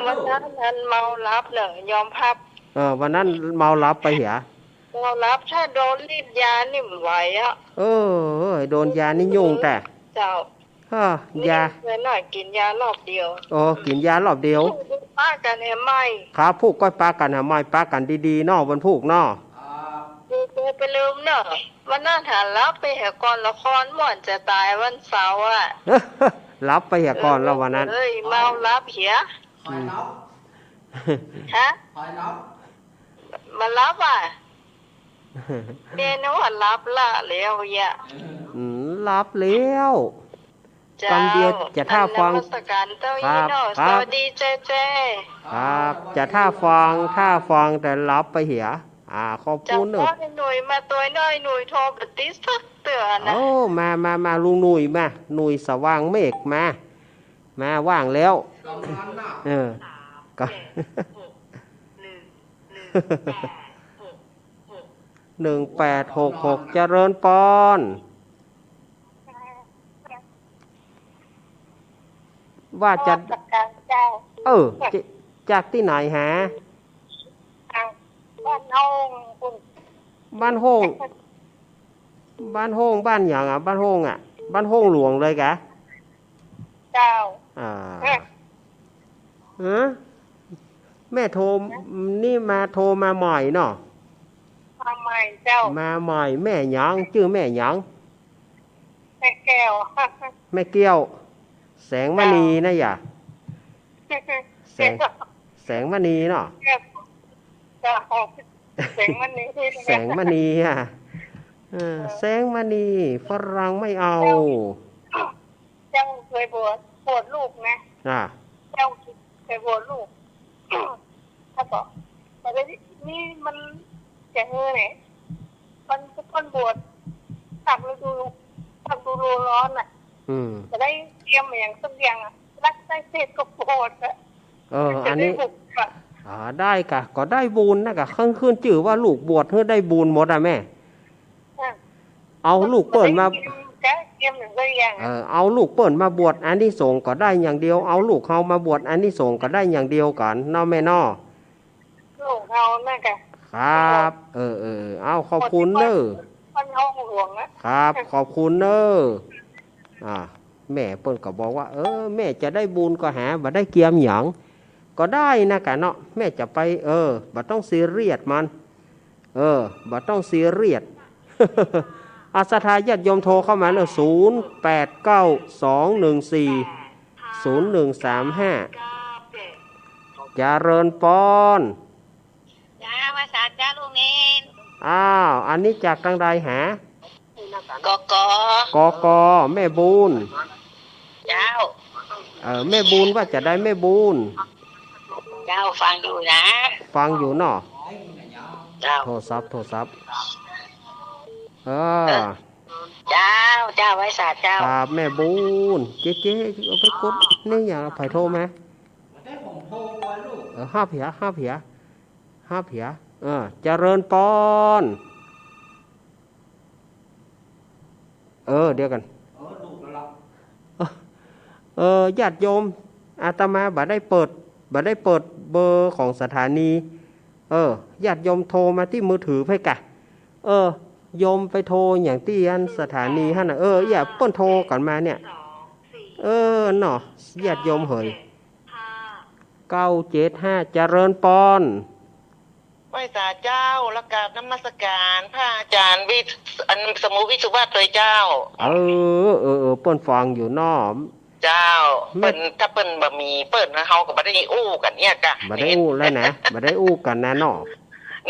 D: วันนั้นเมารับเนอะยอมพับ
A: วันนั้นเมารับไปเหรอ
D: เมารับถ้าโดนรีดยานี่ไม่ไหว
A: โดนยานี่ยุ่งแต่
D: เจ้ายาเมื่อหน่อยกินยารอบเดียว
A: กินยารอบเดียว
D: ป้ากันแหไม่
A: ครับพูกก็ป้ากันแหไม่ป้ากันดีๆนอกวันพูกนอก
D: ไปลืมเนอะวันนั้นหารับไปเหตุกรละครม่วนจะตายวันเสาร์
A: รับไปเหตุกรแล้ววันนั้น
D: เมารับเหี้ยฮะมารับเดี๋ยวนึกว่ารับละแล้ว
A: รับแล้ว
D: กำเดียว
A: จะท่าฟัง
D: ครับสวัสดีเจ
A: ครับจะท่าฟังแต่รับไปเหี้ยขอบคุณ
D: หนุ่ยมาตัวน้อยหนุ่ยโทรปฏิสักเตือนนะ
A: มาลุงหนุ่ยมาหนุ่ยสว่างเมฆมาว่างแล้วก็ 1866เจริญปอนว่าจะจากที่ไหนฮะ
D: บ้านห้องคุณ
A: บ้านห้องบ้านห้องบ้านอย่างอ่ะบ้านห้องอ่ะบ้านห้องหลวงเลยกะ
D: เจ้า
A: แม่โทรนี่มาโทรมาใหม่เนาะ
D: มาใหม่เจ้า
A: มาใหม่แม่หยังชื่อแม่หยัง
D: แม่แก้ว
A: แม่เกี้ยวแสงมณีนะอย่าแสงมณีเนาะ
D: แสงมณี
A: แสงมณีอ่ะแสงมณีฝรั่งไม่เอา
D: เจ้าเคยบวชลูกนะเจ้าเคยบวชลูกถ้าบอกแต่นี่มันจะเนี่ยมันคนบวชตักฤดูร้อนอ่ะจะได้เตรียมอย่างสักอย่างอ่ะรักได้เศษก็โปรดอ่ะ
A: อันนี้ได้กะก็ได้บุญนะกะขึ้นจื่อว่าลูกบวชเพื่อได้บุญหมดอ่ะแม่เอาลูกเปิดมาเอาลูกเปิดมาบวชอันที่สงก็ได้อย่างเดียวเอาลูกเขามาบวชอันที่สงก็ได้อย่างเดียวกันเนาะแม่น้อ
D: ลูกเขาน่ะกะ
A: ครับเอาขอบคุณเนอะครับขอบคุณเนอะแม่เปิ้นก็บอกว่าแม่จะได้บุญก็หาบ่ได้เกียมหยังก็ได้นะกะเนาะแม่จะไปบ่ต้องซีเรียสมันบ่ต้องซีเรียสอาสทาญาติโยมโทรเข้ามาเนอะ0892140135เจริญปอน
C: จ้ามาสาจ้าลูกเนน
A: อันนี้จากทางใดหากแม่บุญ
C: เจ้า
A: แม่บุญว่าจะได้แม่บุญ
C: เจ้าฟังอยู่นะ
A: ฟังอยู่เนาะ
C: เจ้า
A: โทรศัพท์
C: เจ้าไว้สาเจ้า
A: ครับแม่บุญเจ๊เอาไปกดนี่อย่างไผ่โทรไหมห้าเพียเจริญปอนเดียวกันญาติโยมอาตมาบ่ได้เปิดเบอร์ของสถานีญาติโยมโทรมาที่มือถือให้กะโยมไปโทรอย่างที่อันสถานีฮะน่ะอย่าเปิ้นโทรกันมาเนี่ยเนาะญาติโยมเฮ้ย975เจริญปอน
C: ไหว้สาเจ้าและกราบนมัสการพระอาจารย์สมุวิสุวัตเลยเจ้า
A: เปิ้นฟังอยู่เนาะ
C: เจ้าเปิ้นถ้าเปิ้นบ่มีเปิ้นเฮาก็บ่ได้อู้กันเนี่ยกะ
A: บ่ได้อู้แล้วนะบ่ได้อู้กันนะเนาะ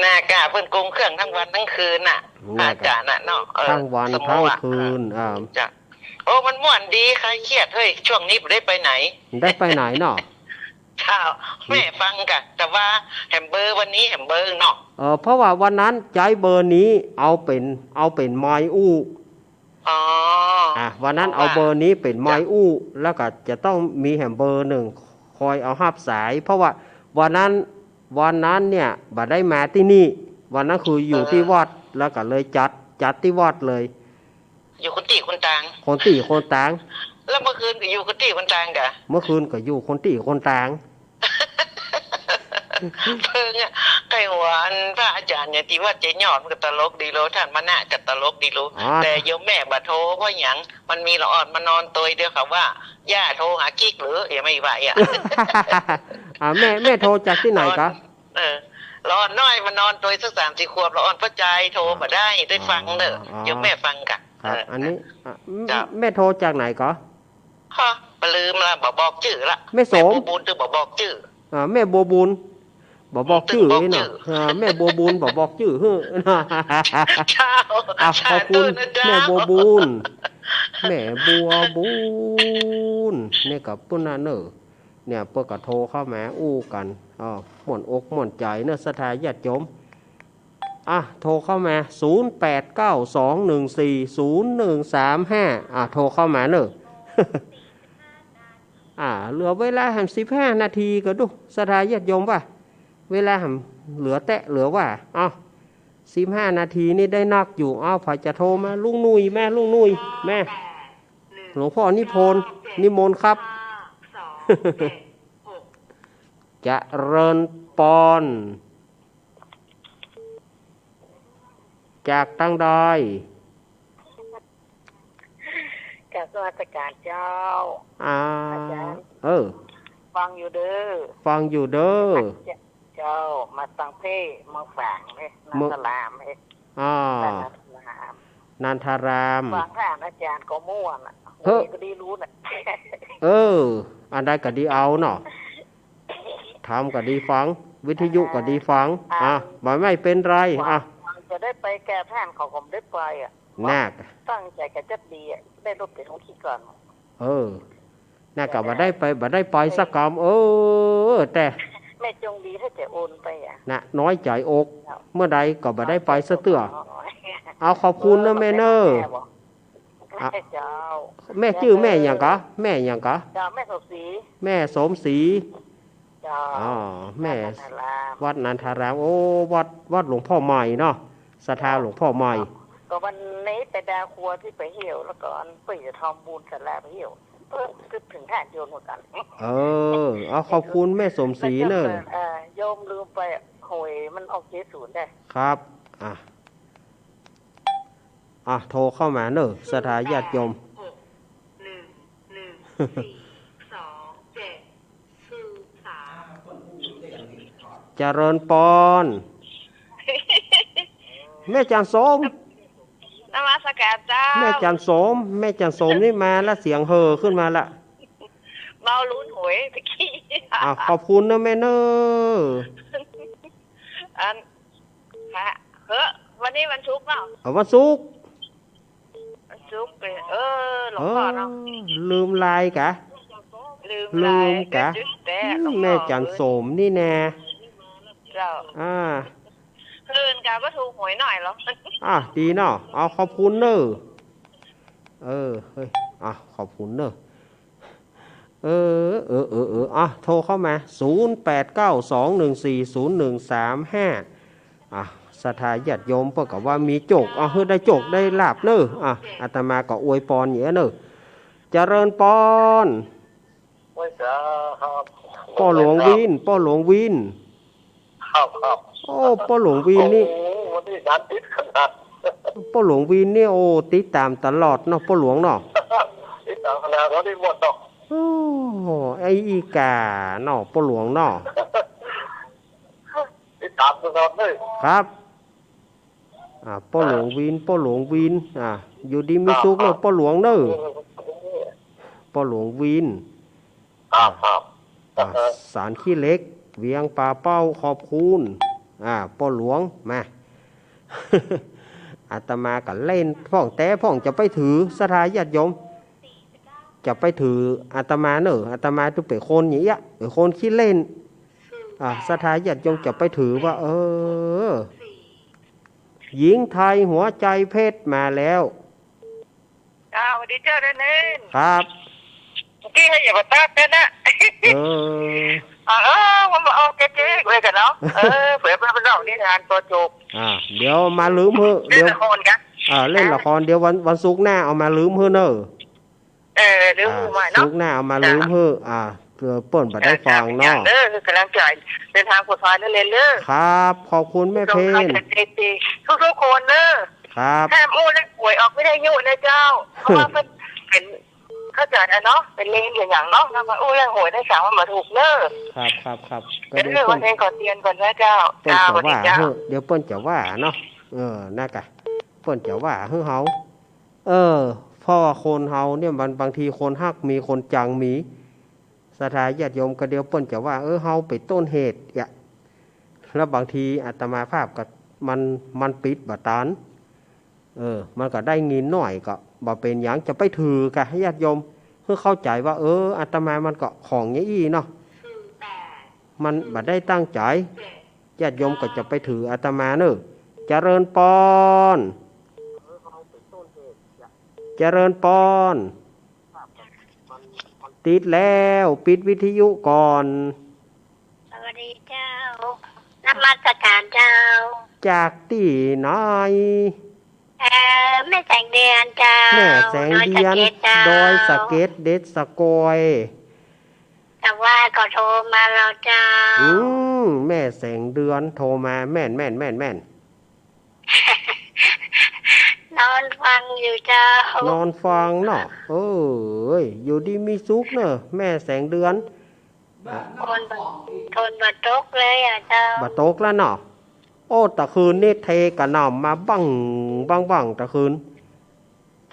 C: น่ากะเพิ่นโกงเครื่องทั้งวันทั้งคืนน่ะอาจารย์น่ะเนาะ
A: ทั้งวันทั้งคืน
C: จ้ะโอ้มันม่วนดีคลายเครียดเฮ้ยช่วงนี้บ่ได้ไปไหน
A: ได้ไปไหนเนาะ
C: เจ้าแม่ฟังกะแต่ว่าแฮมเบอร์วันนี้แฮมเบอร์เนาะ
A: เพราะว่าวันนั้นใจเบอร์นี้เอาเป็นไม้อู้วันนั้นเอาเบอร์นี้เป็นไม้อู้แล้วก็จะต้องมีแฮมเบอร์หนึ่งคอยเอาหับสายเพราะว่าวันนั้นเนี่ยบ่ได้มาที่นี่วันนั้นคืออยู่ที่วัดแล้วก็เลยจัดที่วัดเลย
C: อยู่คนตีคนตาง
A: แล้ว
C: เมื่อคืนก็อยู่คนตีคนตางกะ
A: เมื่อคืนก็อยู่คนตีคนตาง
C: เพิ่งไก่หวานพระอาจารย์เนี่ยที่ว่าเจ๊หยอดมันก็ตลกดีโลท่านมานะก็ตลกดีโลแต่โยมแม่บ่โทรเพราะหยังมันมีละอ่อนมานอนตัวเดียวค่ะว่าย่าโทรหากิ๊กหรืออย่าไม่ไหว
A: แม่โทรจากที่ไหนคะ
C: ละอ่อนน้อยมานอนตัวสัก3-4 ขวบละอ่อนพระใจโทรมาได้ฟังเด้อโยมแม่ฟังกะ
A: อันนี้แม่โทรจากไหนก็
C: ลืมละบอกชื่อละ
A: แม่โสม
C: บุญคือบอกชื่อ
A: แม่บัวบุญบอกชื่อนี่เนาะแม่บัวบุญบอกชื่อขอบคุณแม่บัวบุญเนี่ยกับปุ่นน่ะเนอะเนี่ยเปิดกระโทรเข้ามาอู้กันหม่วนอกหม่วนใจเนอะสถาญาติโยมโทรเข้ามา0892140135โทรเข้ามาเนอะเหลือเวลา15 นาทีก็ดูสถาญาติโยมป่ะ เวลาเหลือแตะเหลือว่า15 นาทีนี่ได้นักอยู่พอจะโทรมาลุงนุยแม่ลุงนุยแม่หลวงพ่อนิมนต์ครับ จะเริญปอนจากตั้งดอย
D: กับสวัสดิการเจ้าอาจารย์ฟังอยู่เด้อเจ้ามาตังเพ่มาฝังเลยนันทรามเลย
A: นันทราม
D: ฟังท่านอาจารย์ก็ม่วนก็ดีรู้น่ะ
A: อันใดก็ดีเอาเนาะทำก็ดีฟังวิทยุก็ดีฟังไม่เป็นไร
D: จะได้ไปแก้แท่นเขาผมได้ไป
A: น่า
D: ตั้งใจกับจัดดีได้รถเป็นของที่ก่อน
A: น่ากับบ่ได้ไปสักกรรมแต่
D: แม่จงดีถ้าจะโอนไป
A: น่ะน้อยใจอกเมื่อใดก็บ่ได้ไปซะเตื้อเอาขอบคุณนะแม่เนอแม่ชื่อแม่หยังกะแม่หยังกะ
D: แม่สมศรี
A: แม่สมศรีแม่วัดนันทารามวัดหลวงพ่อใหม่เนาะศรัทธาหลวงพ่อใหม่
D: ก็วันนี้ไปดาวครัวที่ไปเหี่ยวแล้วก็ไปจะทำบุญเสร็จแล้วไปเหี่ยวคือถึงแทนโยมหมดกัน
A: เอาขอบคุณแม่สมศรีเนอะ
D: โยมลืมไปโหยมันออก70ได้
A: ครับโทรเข้ามาเนอะศรัทธาญาติโยมเจริญปอนแม่จันสม
D: นมัสการเจ้า
A: แม่จันสมนี่มาแล้วเสียงเห่อขึ้นมาละ
D: เมาลุ้นหวยตะกี้
A: ขอบคุณนะแม่เนอ
D: วันนี้วันศุกร์เนาะ
A: วันศุกร์
D: หลวงพ่อเนาะ
A: ลืมลายกะลืมกะแม่จันสมนี่แน่
D: เจ้าเพื่อนกาก็ถูกหวยหน่อยเหรอ
A: ดีเนาะเอาขอบคุณเนอะเฮ้ยขอบคุณเนอะโทรเข้ามา0892140135ศรัทธาญาติโยมเพื่อกับว่ามีโจกได้โจกได้ลาบเนอะอาตมาก็อวยพรอย่างนี้เนอะเจริญปอนพ่อหลวงวิน
C: ครับ
A: พ่อหลวงวีนนี่
C: วันนี้งานติดขนาด
A: พ่อหลวงวีนนี่ติดตามตลอดเนาะพ่อหลวงเนาะ
C: ติดตามขนาดเขาได้หมดเนาะ
A: ไอ้อีกาเนาะพ่อหลวงเนาะ
C: ติดตามตลอดเลย
A: ครับพ่อหลวงวีนอยู่ดีมีสุขเนาะพ่อหลวงเนอะพ่อหลวงวีน
C: ครับ
A: สารขี้เล็กเวียงป่าเป้าขอบคุณพ่อหลวงมาอาตมาก็เล่นพ่องจะไปถือศรัทธาญาติโยมจะไปถืออาตมาเนอะอาตมาตุเป็นคนอย่างเงี้ยเป็นคนขี้เล่นศรัทธาญาติโยมจะไปถือว่าหญิงไทยหัวใจเพชรมาแล้ว
D: สวัสดีเจ้าเด่น
A: ครับ
D: ที่ให้อย่ามาตัดนะมันมาเอาเก๊กๆเลยกันเนาะเผื่อเป็นน้องนิทานตัวจุก
A: เดี๋ยวมาลืมเพื่อ
D: เล่นละครกัน
A: เล่นละครเดี๋ยววันศุกร์หน้าเอามาลืมเพื่อเนอะ
D: ลืมใหม่เนาะ
A: ศุกร์หน้าเอามาลืมเพื่อเปิ่นบัดได้ฟังเนาะ
D: กำลังใจเดินทางปลอดภัยนั่นเลย
A: ครับขอบคุณแม่เพน
D: ทุกคนเนอะ
A: ครับ
D: แถมเล่นป่วยออกไม่ได้ยุ่งนะเจ้าเพราะว่าเป็นเข้าใจเนาะเป็นเลนอย่างเนาะทำไมยังหวยได้สั่งมาถูกเนอะ
A: ครับ
D: เป็นเรื่องวันเองก่อนเตียนก่อนนะเจ้า
A: เปิ้นจะว่าเดี๋ยวเปิ้นจะว่าเนาะน่ากะเปิ้นจะว่าเฮาเพราะว่าคนเฮาเนี่ยบางทีคนฮักมีคนจังมีศรัทธาญาติโยมก็เดี๋ยวเปิ้นจะว่าเฮาไปต้นเหตุแล้วบางทีอาตมาภาพก็มันปิดบ่ตานมันก็ได้งินหน่อยก็บ่เป็นหยังจะไปถือกะให้ญาติโยมเพื่อเข้าใจว่าอาตมามันก็ของอย่างอี้เนาะมันบ่ได้ตั้งใจญาติโยมก็จะไปถืออาตมาเนอะเจริญปอนติดแล้วปิดวิทยุก่อน
D: สวัสดีเจ้า นมัสการเจ้า
A: จากที่น้อย
D: แม่แสงเดือนเจ้า
A: แม่แสงเดือนโดยสเก็ตเด็ดสกอย
D: แต่ว่าก็โทรมาเราเจ้า
A: แม่แสงเดือนโทรมาแม่น
D: นอนฟังอยู่เจ้าน
A: อนฟังเนาะอยู่ดีมีสุขเนอะแม่แสงเดือน
D: คนบัดตกเลยอ่ะเจ้า
A: บัดตกแล้วเนาะโอ้ตะคืนนี่เทกระหน่ำมาบังตะคืน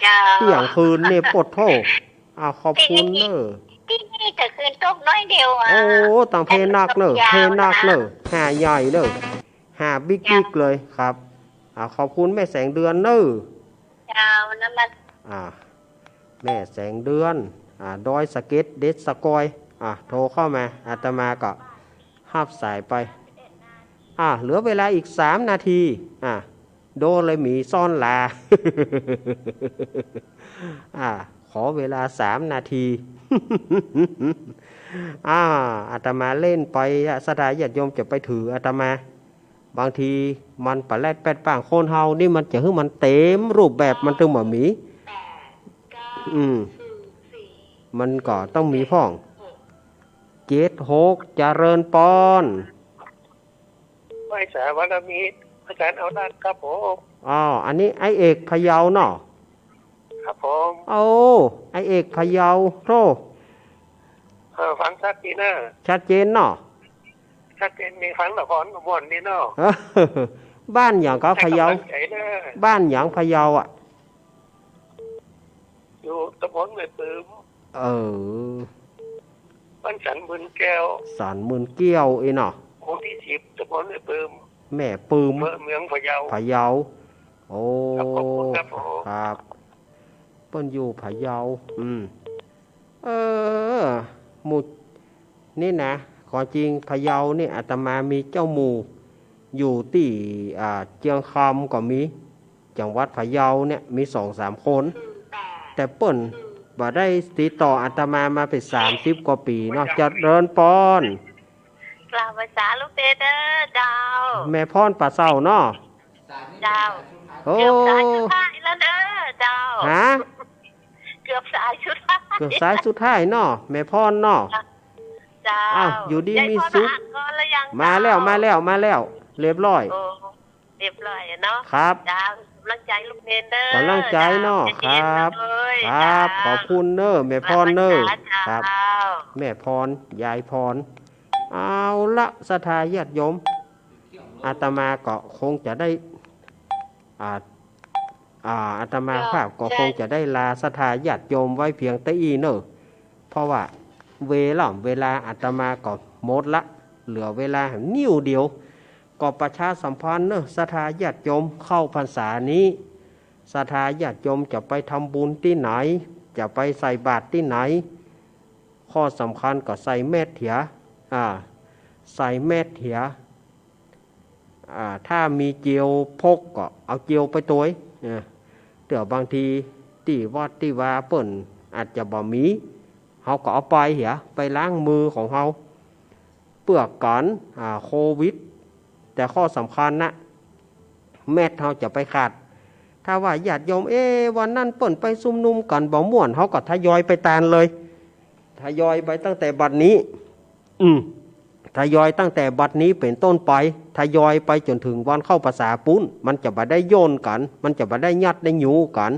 D: เจ้า
A: เที่ยงคืนนี่ปวดโทขอบคุณเนอะ
D: ที่นี่ตะคืนตกน้อยเดียวอ่ะ
A: โอ้ต่างเพนักเนอะเพนักเนอะหาใหญ่เนอะหาบิ๊กเลยครับขอบคุณแม่แสงเดือนเนอะ
D: เจ้าน้ำมัน
A: แม่แสงเดือนดอยสเก็ตเด็ดสกอยโทรเข้ามาอาตมาก็หับสายไปเหลือเวลาอีก3 นาทีโดนเลยหมีซ่อนลา ขอเวลา3 นาที อาตมาเล่นไปสถานญาติโยมจะไปถืออาตมาบางทีมันปะแลดแปดป่างโคนเฮานี่มันจะให้มันเต็มรูปแบบมันถึงหมอหมีมันก็ต้องมีพ่อง76เจริญปอน
C: ไม่สาวรมีอาจารย์เอาด้านครับผม
A: อันนี้ไอเอกพะเยาเนาะ
C: ครับผม
A: ไอเอกพะเยาโธ่
C: ฟังชัดดีนะ
A: ชัดเจนเนาะ
C: ชัดเจนมีฟังละครกับม่วนนี่เนาะ
A: บ้านอย่างก็พะเยาบ้านอย่างพะเยา
C: อยู่ตำบลแม่ปืมบ้านสันมืนแก้ว
A: เนาะ
C: หมู่ที่10ตำบลแม่ปืม
A: แม่ปืม
C: เมืองพะเยา
A: ครับเปิ้นอยู่พะเยาหมู่นี่นะขอจริงพะเยานี่อาตมามีเจ้าหมู่อยู่ที่เจียงคำก็มีจังหวัดพะเยาเนี่ยมี 2-3 คนแต่เปิ้นบ่ได้ติดต่ออาตมามาเป็น30 กว่าปีเนาะเจริญปอน
D: กล่าวภาษาลูกเด้อเจ้า
A: แม่พรป่าเศร้าเนาะ
D: เจ้าเกือบสายสุดท้ายแล้วเด้อเจ้าเกือบสายสุด
A: ท้ายเนาะแม่พรเนาะ
D: เจ้า
A: อยู่ดีมีสุขมาแล้วเรียบร้อย
D: เนาะ
A: ครับ
D: เจ้ากำลังใจลูกเนนเด้อก
A: ำลังใจเนาะครับขอบคุณเนอะแม่พรเนอะครับแม่พรยายพรเอาละศรัทธาญาติโยมอาตมาก็คงจะได้อาตมาภาพก็คงจะได้ลาศรัทธาญาติโยมไว้เพียงแต่อีเนอะเพราะว่าเวลาอาตมาก็หมดละเหลือเวลานิ้วเดียวก็ประชาสัมพันธ์เนอะศรัทธาญาติโยมเข้าพรรษานี้ศรัทธาญาติโยมจะไปทำบุญที่ไหนจะไปใส่บาตรที่ไหนข้อสำคัญก็ใส่แม่เถียใส่แม่เถียถ้ามีเจียวพกก็เอาเจียวไปตัวเดี๋ยวบางทีที่วัดที่ว่าเปิ่นอาจจะบ่มีเขาก็เอาไปล้างมือของเขาเพื่อกันโควิดแต่ข้อสำคัญนะแม่เขาจะไปขาดถ้าว่าญาติโยมวันนั้นเปิ่นไปซุ่มนุมกันบ่ม่วนเขาก็ทยอยไปตานเลยทยอยไปตั้งแต่บัดนี้ทยอยตั้งแต่บัดนี้เป็นต้นไปทยอยไปจนถึงวันเข้าพรรษาปุ้นมันจะบ่ได้โยนกันมันจะบ่ได้ยัดได้หยูกัน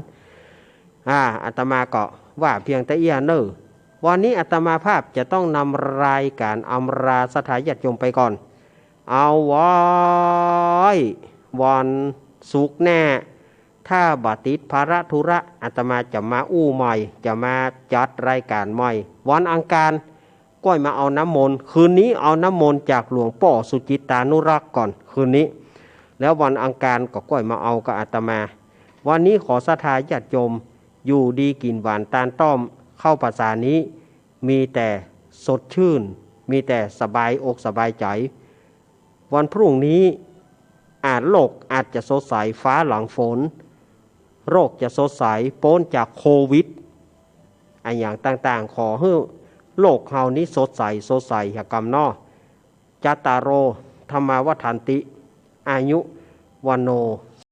A: อาตมาก็ว่าเพียงแต่เอียเนอวันนี้อาตมาภาพจะต้องนำรายการอำราศรัทธาญาติโยมไปก่อนเอาไว้วันศุกร์แน่ถ้าบัติดภาระธุระอาตมาจะมาใหม่จะมาจัดรายการใหม่วันอังคารก้อยมาเอาน้ำมนต์คืนนี้เอาน้ำมนต์จากหลวงพ่อสุจิตานุรักษ์ก่อนคืนนี้แล้ววันอังคารก็ก้อยมาเอากับอาตมาวันนี้ขอศรัทธาญาติโยมอยู่ดีกินหวานตาลต้อมเข้าพรรษานี้มีแต่สดชื่นมีแต่สบายอกสบายใจวันพรุ่งนี้โลกอาจจะสดใสฟ้าหลังฝนโรคจะสดใสพ้นจากโควิดอย่างต่างๆขอให้โลกเฮานี้สดใสหกรรมนอจัตตารโร ธรรมวัฏันติอายุวันโน